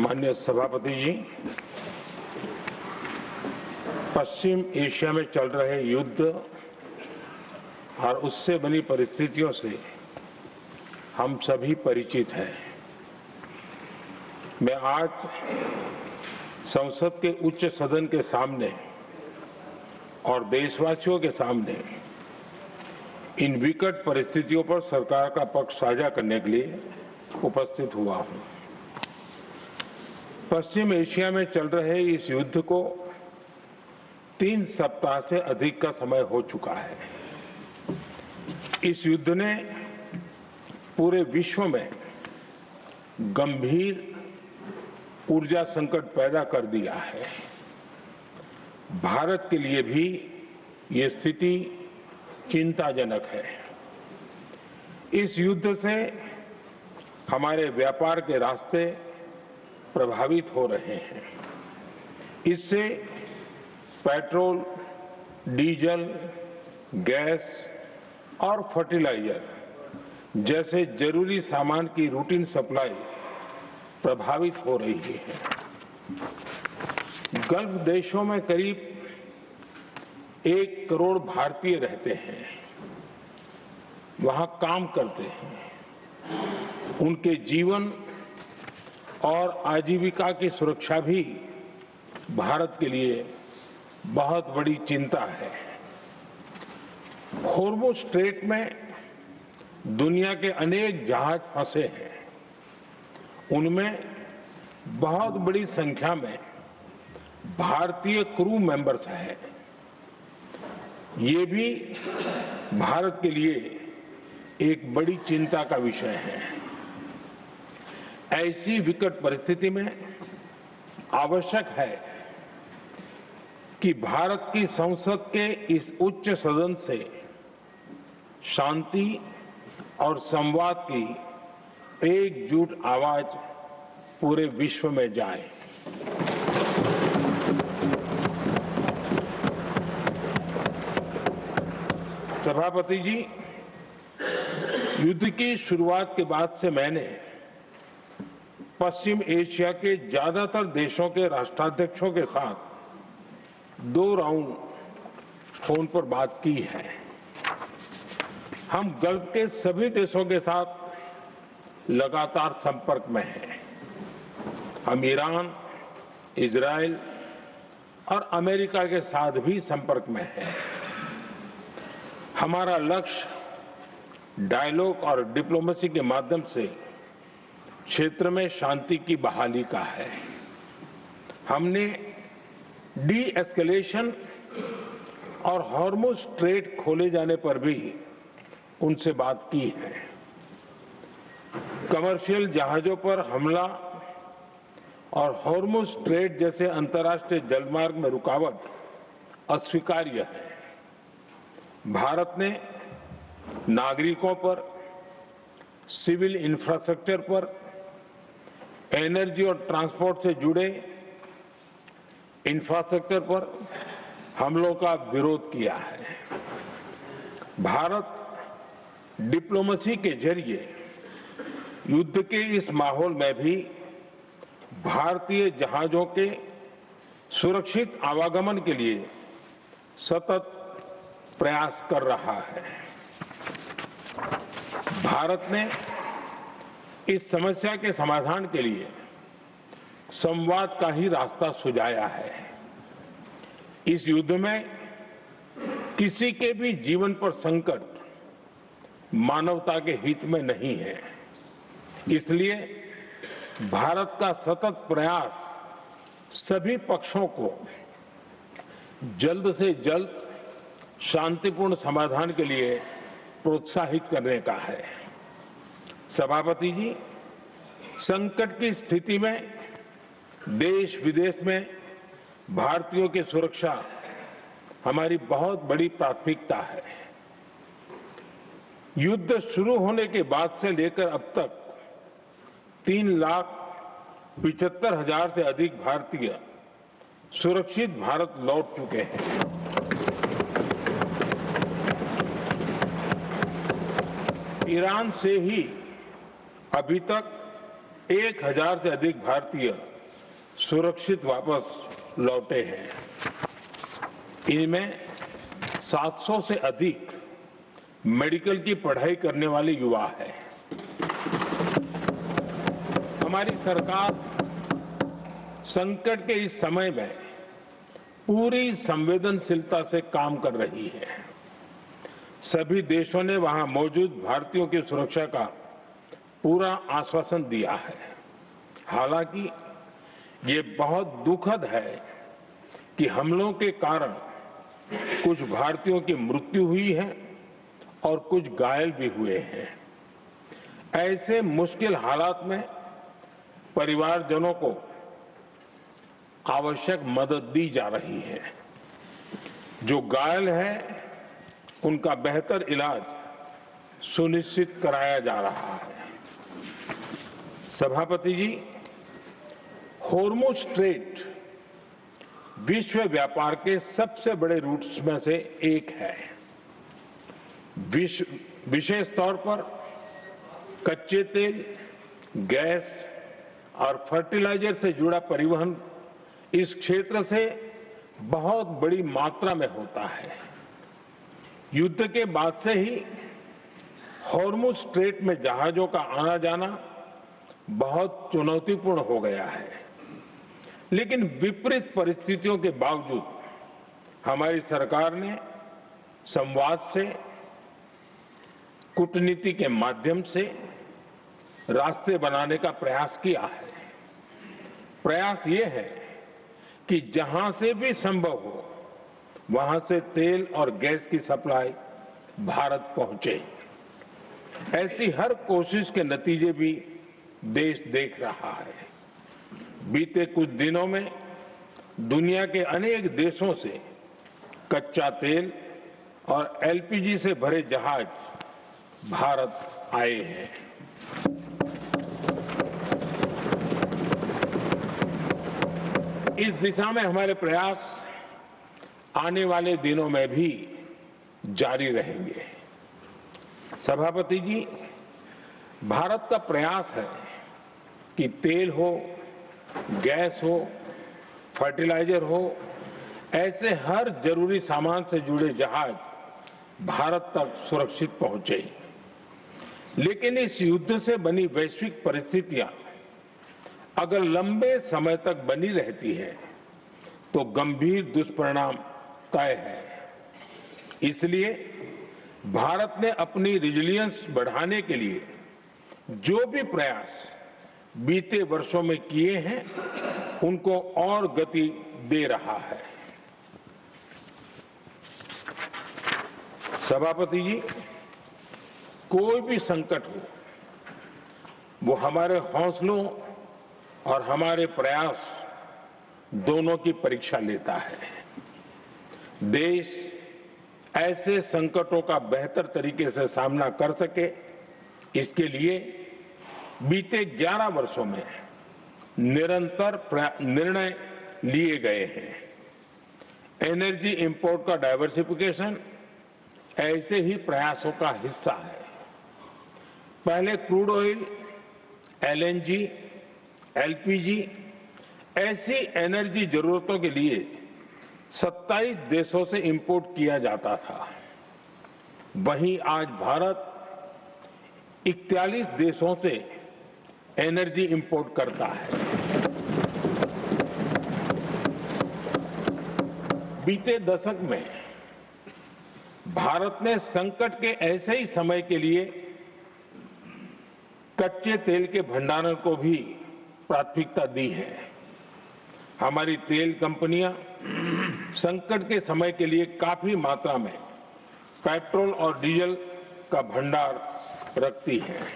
माननीय सभापति जी, पश्चिम एशिया में चल रहे युद्ध और उससे बनी परिस्थितियों से हम सभी परिचित हैं। मैं आज संसद के उच्च सदन के सामने और देशवासियों के सामने इन विकट परिस्थितियों पर सरकार का पक्ष साझा करने के लिए उपस्थित हुआ हूं। पश्चिम एशिया में चल रहे इस युद्ध को 3 सप्ताह से अधिक का समय हो चुका है। इस युद्ध ने पूरे विश्व में गंभीर ऊर्जा संकट पैदा कर दिया है। भारत के लिए भी ये स्थिति चिंताजनक है। इस युद्ध से हमारे व्यापार के रास्ते प्रभावित हो रहे हैं। इससे पेट्रोल, डीजल, गैस और फर्टिलाइजर जैसे जरूरी सामान की रूटीन सप्लाई प्रभावित हो रही है। गल्फ देशों में करीब 1 करोड़ भारतीय रहते हैं, वहां काम करते हैं। उनके जीवन और आजीविका की सुरक्षा भी भारत के लिए बहुत बड़ी चिंता है। हॉर्मुज़ स्ट्रेट में दुनिया के अनेक जहाज फंसे हैं। उनमें बहुत बड़ी संख्या में भारतीय क्रू मेंबर्स हैं। ये भी भारत के लिए एक बड़ी चिंता का विषय है। ऐसी विकट परिस्थिति में आवश्यक है कि भारत की संसद के इस उच्च सदन से शांति और संवाद की एकजुट आवाज पूरे विश्व में जाए। सभापति जी, युद्ध की शुरुआत के बाद से मैंने पश्चिम एशिया के ज्यादातर देशों के राष्ट्राध्यक्षों के साथ 2 राउंड फोन पर बात की है। हम गल्फ के सभी देशों के साथ लगातार संपर्क में हैं। हम ईरान, इजराइल और अमेरिका के साथ भी संपर्क में हैं। हमारा लक्ष्य डायलॉग और डिप्लोमेसी के माध्यम से क्षेत्र में शांति की बहाली का है। हमने डी एस्केलेशन और हॉर्मुज़ स्ट्रेट खोले जाने पर भी उनसे बात की है। कमर्शियल जहाजों पर हमला और हॉर्मुज़ स्ट्रेट जैसे अंतर्राष्ट्रीय जलमार्ग में रुकावट अस्वीकार्य है। भारत ने नागरिकों पर, सिविल इंफ्रास्ट्रक्चर पर, एनर्जी और ट्रांसपोर्ट से जुड़े इंफ्रास्ट्रक्चर पर हमलों का विरोध किया है। भारत डिप्लोमेसी के जरिए युद्ध के इस माहौल में भी भारतीय जहाजों के सुरक्षित आवागमन के लिए सतत प्रयास कर रहा है। भारत ने इस समस्या के समाधान के लिए संवाद का ही रास्ता सुझाया है। इस युद्ध में किसी के भी जीवन पर संकट मानवता के हित में नहीं है। इसलिए भारत का सतत प्रयास सभी पक्षों को जल्द से जल्द शांतिपूर्ण समाधान के लिए प्रोत्साहित करने का है। सभापति जी, संकट की स्थिति में देश विदेश में भारतीयों की सुरक्षा हमारी बहुत बड़ी प्राथमिकता है। युद्ध शुरू होने के बाद से लेकर अब तक 3,75,000 से अधिक भारतीय सुरक्षित भारत लौट चुके हैं। ईरान से ही अभी तक 1,000 से अधिक भारतीय सुरक्षित वापस लौटे हैं। इनमें 700 से अधिक मेडिकल की पढ़ाई करने वाले युवा हैं। हमारी सरकार संकट के इस समय में पूरी संवेदनशीलता से काम कर रही है। सभी देशों ने वहां मौजूद भारतीयों की सुरक्षा का पूरा आश्वासन दिया है। हालांकि ये बहुत दुखद है कि हमलों के कारण कुछ भारतीयों की मृत्यु हुई है और कुछ घायल भी हुए हैं। ऐसे मुश्किल हालात में परिवारजनों को आवश्यक मदद दी जा रही है। जो घायल हैं, उनका बेहतर इलाज सुनिश्चित कराया जा रहा है। सभापति जी, हॉर्मुज स्ट्रेट विश्व व्यापार के सबसे बड़े रूट्स में से एक है। विशेष तौर पर कच्चे तेल, गैस और फर्टिलाइजर से जुड़ा परिवहन इस क्षेत्र से बहुत बड़ी मात्रा में होता है। युद्ध के बाद से ही हॉर्मुज स्ट्रेट में जहाजों का आना जाना बहुत चुनौतीपूर्ण हो गया है। लेकिन विपरीत परिस्थितियों के बावजूद हमारी सरकार ने संवाद से, कूटनीति के माध्यम से रास्ते बनाने का प्रयास किया है। प्रयास ये है कि जहां से भी संभव हो वहां से तेल और गैस की सप्लाई भारत पहुंचे। ऐसी हर कोशिश के नतीजे भी देश देख रहा है। बीते कुछ दिनों में दुनिया के अनेक देशों से कच्चा तेल और एलपीजी से भरे जहाज भारत आए हैं। इस दिशा में हमारे प्रयास आने वाले दिनों में भी जारी रहेंगे। सभापति जी, भारत का प्रयास है कि तेल हो, गैस हो, फर्टिलाइजर हो, ऐसे हर जरूरी सामान से जुड़े जहाज भारत तक सुरक्षित पहुंचे। लेकिन इस युद्ध से बनी वैश्विक परिस्थितियां अगर लंबे समय तक बनी रहती है तो गंभीर दुष्परिणाम तय है। इसलिए भारत ने अपनी रेजिलियंस बढ़ाने के लिए जो भी प्रयास बीते वर्षों में किए हैं, उनको और गति दे रहा है। सभापति जी, कोई भी संकट हो, वो हमारे हौसलों और हमारे प्रयास दोनों की परीक्षा लेता है। देश ऐसे संकटों का बेहतर तरीके से सामना कर सके, इसके लिए बीते 11 वर्षों में निरंतर निर्णय लिए गए हैं। एनर्जी इंपोर्ट का डाइवर्सिफिकेशन ऐसे ही प्रयासों का हिस्सा है। पहले क्रूड ऑयल, एलएनजी, एलपीजी ऐसी एनर्जी जरूरतों के लिए 27 देशों से इंपोर्ट किया जाता था। वहीं आज भारत 41 देशों से एनर्जी इंपोर्ट करता है। बीते दशक में भारत ने संकट के ऐसे ही समय के लिए कच्चे तेल के भंडारण को भी प्राथमिकता दी है। हमारी तेल कंपनियां संकट के समय के लिए काफी मात्रा में पेट्रोल और डीजल का भंडार रखती हैं।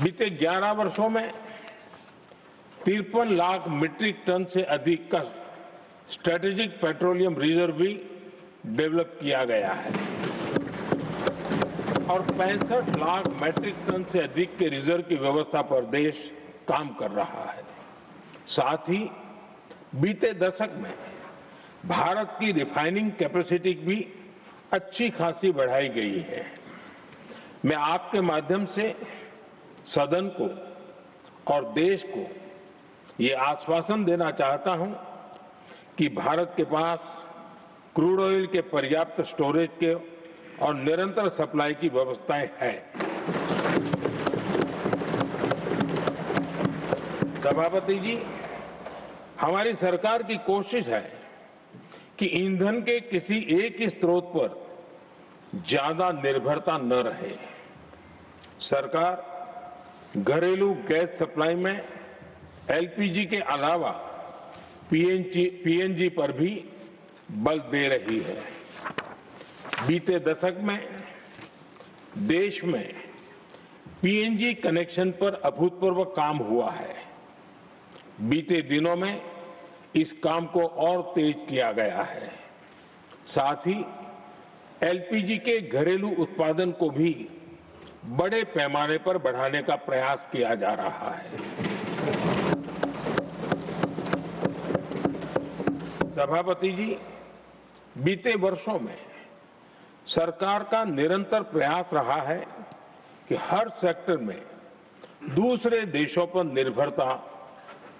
बीते 11 वर्षों में 53 लाख मीट्रिक टन से अधिक का स्ट्रेटेजिक पेट्रोलियम रिजर्व भी डेवलप किया गया है और 65 लाख मीट्रिक टन से अधिक के रिजर्व की व्यवस्था पर देश काम कर रहा है। साथ ही बीते दशक में भारत की रिफाइनिंग कैपेसिटी भी अच्छी खासी बढ़ाई गई है। मैं आपके माध्यम से सदन को और देश को ये आश्वासन देना चाहता हूं कि भारत के पास क्रूड ऑयल के पर्याप्त स्टोरेज के और निरंतर सप्लाई की व्यवस्थाएं हैं। सभापति जी, हमारी सरकार की कोशिश है कि ईंधन के किसी एक ही स्रोत पर ज्यादा निर्भरता न रहे। सरकार घरेलू गैस सप्लाई में एलपीजी के अलावा पीएनजी पर भी बल दे रही है। बीते दशक में देश में पीएनजी कनेक्शन पर अभूतपूर्व काम हुआ है। बीते दिनों में इस काम को और तेज किया गया है। साथ ही एलपीजी के घरेलू उत्पादन को भी बड़े पैमाने पर बढ़ाने का प्रयास किया जा रहा है। सभापति जी, बीते वर्षों में सरकार का निरंतर प्रयास रहा है कि हर सेक्टर में दूसरे देशों पर निर्भरता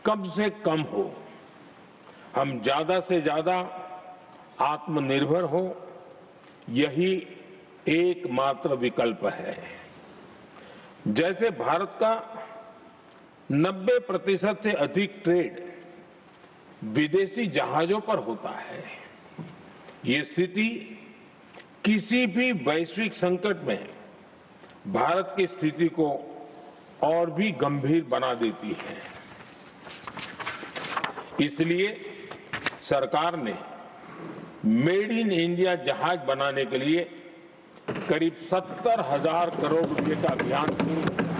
कम से कम हो। हम ज्यादा से ज्यादा आत्मनिर्भर हो, यही एकमात्र विकल्प है। जैसे भारत का 90% से अधिक ट्रेड विदेशी जहाजों पर होता है। ये स्थिति किसी भी वैश्विक संकट में भारत की स्थिति को और भी गंभीर बना देती है। इसलिए सरकार ने मेड इन इंडिया जहाज बनाने के लिए करीब 70,000 करोड़ रुपए का अभियान शुरू किया।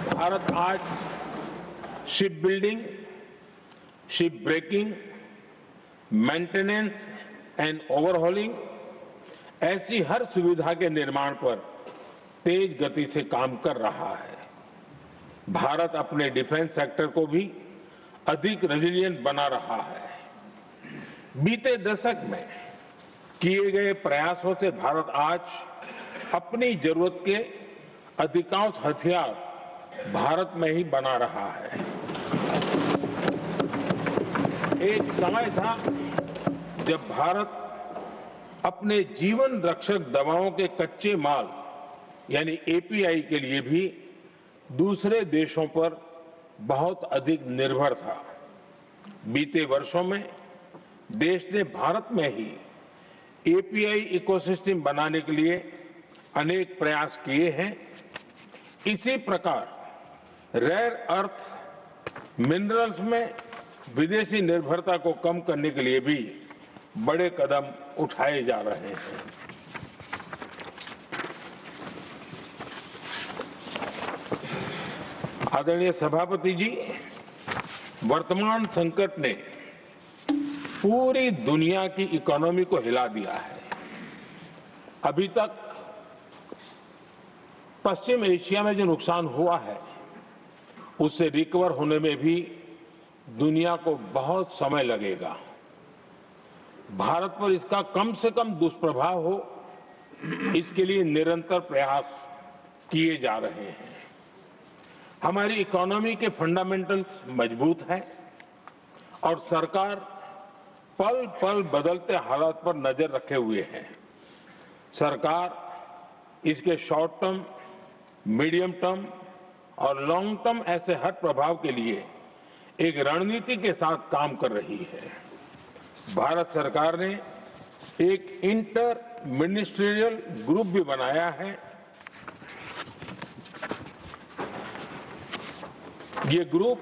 भारत आज ship building, ship breaking, maintenance and overhauling ऐसी हर सुविधा के निर्माण पर तेज गति से काम कर रहा है। भारत अपने डिफेंस सेक्टर को भी अधिक रेजिलिएंट बना रहा है। बीते दशक में किए गए प्रयासों से भारत आज अपनी जरूरत के अधिकांश हथियार भारत में ही बना रहा है। एक समय था जब भारत अपने जीवन रक्षक दवाओं के कच्चे माल यानी एपीआई के लिए भी दूसरे देशों पर बहुत अधिक निर्भर था। बीते वर्षों में देश ने भारत में ही एपीआई इकोसिस्टम बनाने के लिए अनेक प्रयास किए हैं। इसी प्रकार रेयर अर्थ मिनरल्स में विदेशी निर्भरता को कम करने के लिए भी बड़े कदम उठाए जा रहे हैं। आदरणीय सभापति जी, वर्तमान संकट ने पूरी दुनिया की इकोनॉमी को हिला दिया है। अभी तक पश्चिम एशिया में जो नुकसान हुआ है उससे रिकवर होने में भी दुनिया को बहुत समय लगेगा। भारत पर इसका कम से कम दुष्प्रभाव हो, इसके लिए निरंतर प्रयास किए जा रहे हैं। हमारी इकोनॉमी के फंडामेंटल्स मजबूत हैं और सरकार पल पल बदलते हालात पर नजर रखे हुए है। सरकार इसके शॉर्ट टर्म, मीडियम टर्म और लॉन्ग टर्म ऐसे हर प्रभाव के लिए एक रणनीति के साथ काम कर रही है। भारत सरकार ने एक इंटर मिनिस्ट्रियल ग्रुप भी बनाया है। ये ग्रुप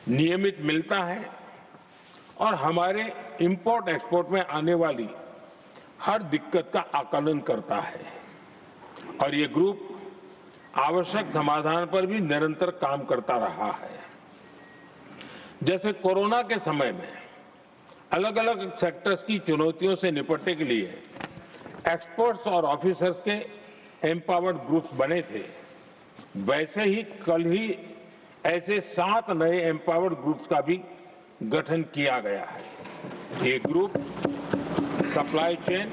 नियमित मिलता है और हमारे इंपोर्ट एक्सपोर्ट में आने वाली हर दिक्कत का आकलन करता है और ये ग्रुप आवश्यक समाधान पर भी निरंतर काम करता रहा है। जैसे कोरोना के समय में अलग अलग सेक्टर्स की चुनौतियों से निपटने के लिए एक्सपर्ट्स और ऑफिसर्स के एम्पावर्ड ग्रुप्स बने थे, वैसे ही कल ही ऐसे 7 नए एम्पावर्ड ग्रुप्स का भी गठन किया गया है। ये group supply chain,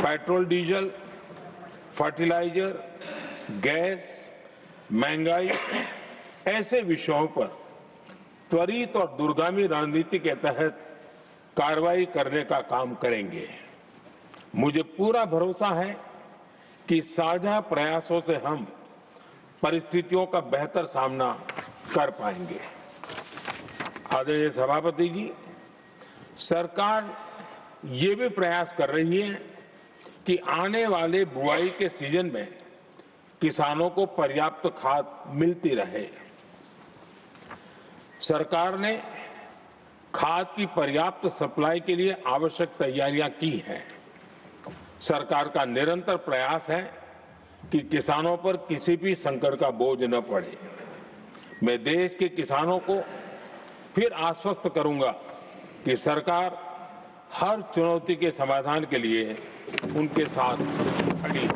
petrol diesel, fertiliser, gas, महंगाई ऐसे विषयों पर त्वरित और दूरगामी रणनीति के तहत कार्रवाई करने का काम करेंगे। मुझे पूरा भरोसा है कि साझा प्रयासों से हम परिस्थितियों का बेहतर सामना कर पाएंगे। आदरणीय सभापति जी, सरकार ये भी प्रयास कर रही है कि आने वाले बुआई के सीजन में किसानों को पर्याप्त खाद मिलती रहे। सरकार ने खाद की पर्याप्त सप्लाई के लिए आवश्यक तैयारियां की हैं। सरकार का निरंतर प्रयास है कि किसानों पर किसी भी संकट का बोझ न पड़े। मैं देश के किसानों को फिर आश्वस्त करूंगा कि सरकार हर चुनौती के समाधान के लिए उनके साथ खड़ी है।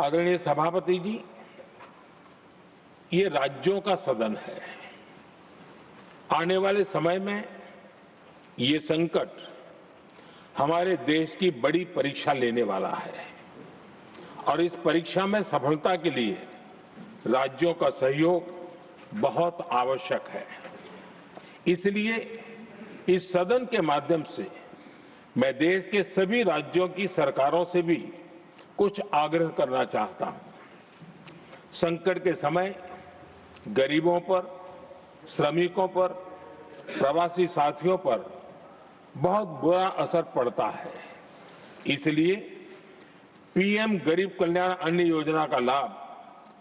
आदरणीय सभापति जी, ये राज्यों का सदन है। आने वाले समय में ये संकट हमारे देश की बड़ी परीक्षा लेने वाला है और इस परीक्षा में सफलता के लिए राज्यों का सहयोग बहुत आवश्यक है। इसलिए इस सदन के माध्यम से मैं देश के सभी राज्यों की सरकारों से भी कुछ आग्रह करना चाहता हूं। संकट के समय गरीबों पर, श्रमिकों पर, प्रवासी साथियों पर बहुत बुरा असर पड़ता है। इसलिए पीएम गरीब कल्याण अन्न योजना का लाभ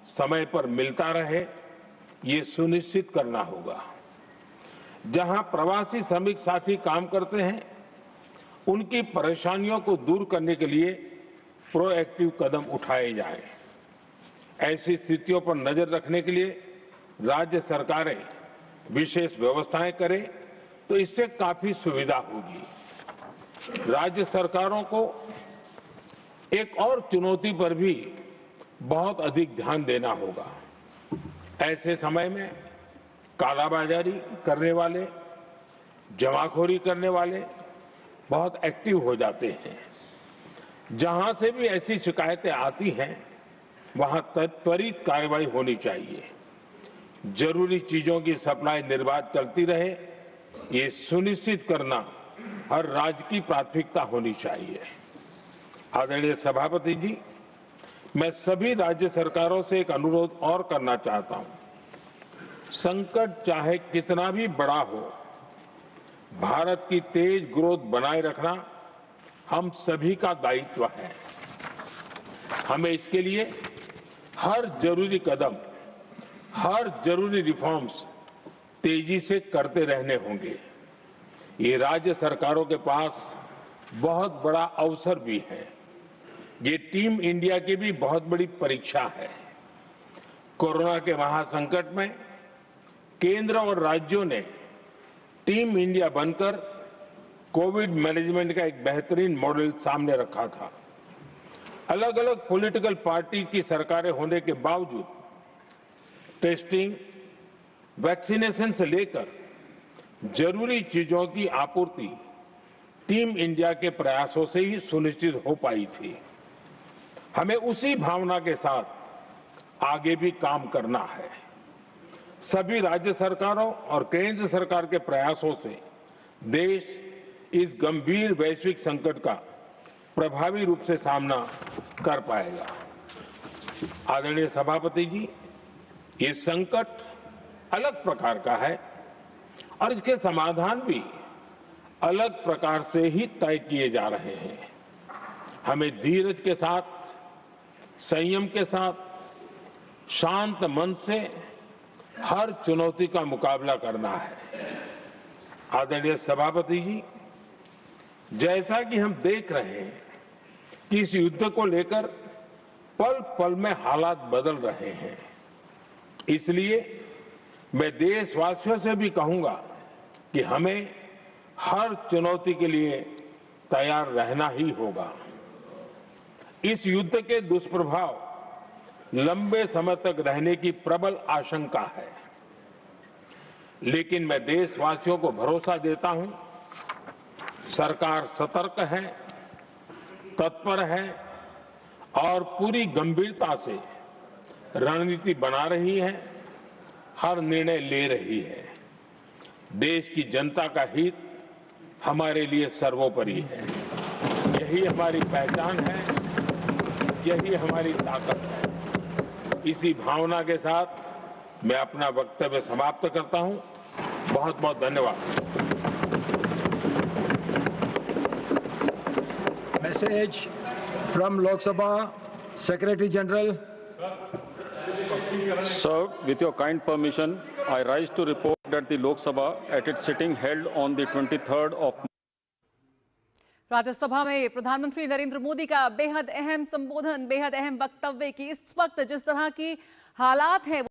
समय पर मिलता रहे, ये सुनिश्चित करना होगा। जहां प्रवासी श्रमिक साथी काम करते हैं, उनकी परेशानियों को दूर करने के लिए प्रोएक्टिव कदम उठाए जाएं। ऐसी स्थितियों पर नजर रखने के लिए राज्य सरकारें विशेष व्यवस्थाएं करें तो इससे काफी सुविधा होगी। राज्य सरकारों को एक और चुनौती पर भी बहुत अधिक ध्यान देना होगा। ऐसे समय में कालाबाजारी करने वाले, जमाखोरी करने वाले बहुत एक्टिव हो जाते हैं। जहां से भी ऐसी शिकायतें आती हैं, वहां त्वरित कार्रवाई होनी चाहिए। जरूरी चीजों की सप्लाई निर्बाध चलती रहे, ये सुनिश्चित करना हर राज्य की प्राथमिकता होनी चाहिए। आदरणीय सभापति जी, मैं सभी राज्य सरकारों से एक अनुरोध और करना चाहता हूं। संकट चाहे कितना भी बड़ा हो, भारत की तेज ग्रोथ बनाए रखना हम सभी का दायित्व है। हमें इसके लिए हर जरूरी कदम, हर जरूरी रिफॉर्म्स तेजी से करते रहने होंगे। ये राज्य सरकारों के पास बहुत बड़ा अवसर भी है। ये टीम इंडिया की भी बहुत बड़ी परीक्षा है। कोरोना के महासंकट में केंद्र और राज्यों ने टीम इंडिया बनकर कोविड मैनेजमेंट का एक बेहतरीन मॉडल सामने रखा था। अलग अलग पॉलिटिकल पार्टी की सरकारें होने के बावजूद टेस्टिंग, वैक्सीनेशन से लेकर जरूरी चीजों की आपूर्ति टीम इंडिया के प्रयासों से ही सुनिश्चित हो पाई थी। हमें उसी भावना के साथ आगे भी काम करना है। सभी राज्य सरकारों और केंद्र सरकार के प्रयासों से देश इस गंभीर वैश्विक संकट का प्रभावी रूप से सामना कर पाएगा। आदरणीय सभापति जी, ये संकट अलग प्रकार का है और इसके समाधान भी अलग प्रकार से ही तय किए जा रहे हैं। हमें धीरज के साथ, संयम के साथ, शांत मन से हर चुनौती का मुकाबला करना है। आदरणीय सभापति जी, जैसा कि हम देख रहे हैं कि इस युद्ध को लेकर पल पल में हालात बदल रहे हैं, इसलिए मैं देशवासियों से भी कहूंगा कि हमें हर चुनौती के लिए तैयार रहना ही होगा। इस युद्ध के दुष्प्रभाव लंबे समय तक रहने की प्रबल आशंका है, लेकिन मैं देशवासियों को भरोसा देता हूं, सरकार सतर्क है, तत्पर है और पूरी गंभीरता से रणनीति बना रही है, हर निर्णय ले रही है। देश की जनता का हित हमारे लिए सर्वोपरि है। यही हमारी पहचान है, यही हमारी ताकत है। इसी भावना के साथ मैं अपना वक्तव्य समाप्त करता हूं। बहुत बहुत धन्यवाद। Message from Lok Sabha Secretary General. Sir, with your kind permission, I rise to report that the Lok Sabha at its sitting held on the 23rd of Rajya Sabha में प्रधानमंत्री नरेंद्र मोदी का बेहद अहम संबोधन, बेहद अहम वक्तव्य की इस वक्त जिस तरह की हालात हैं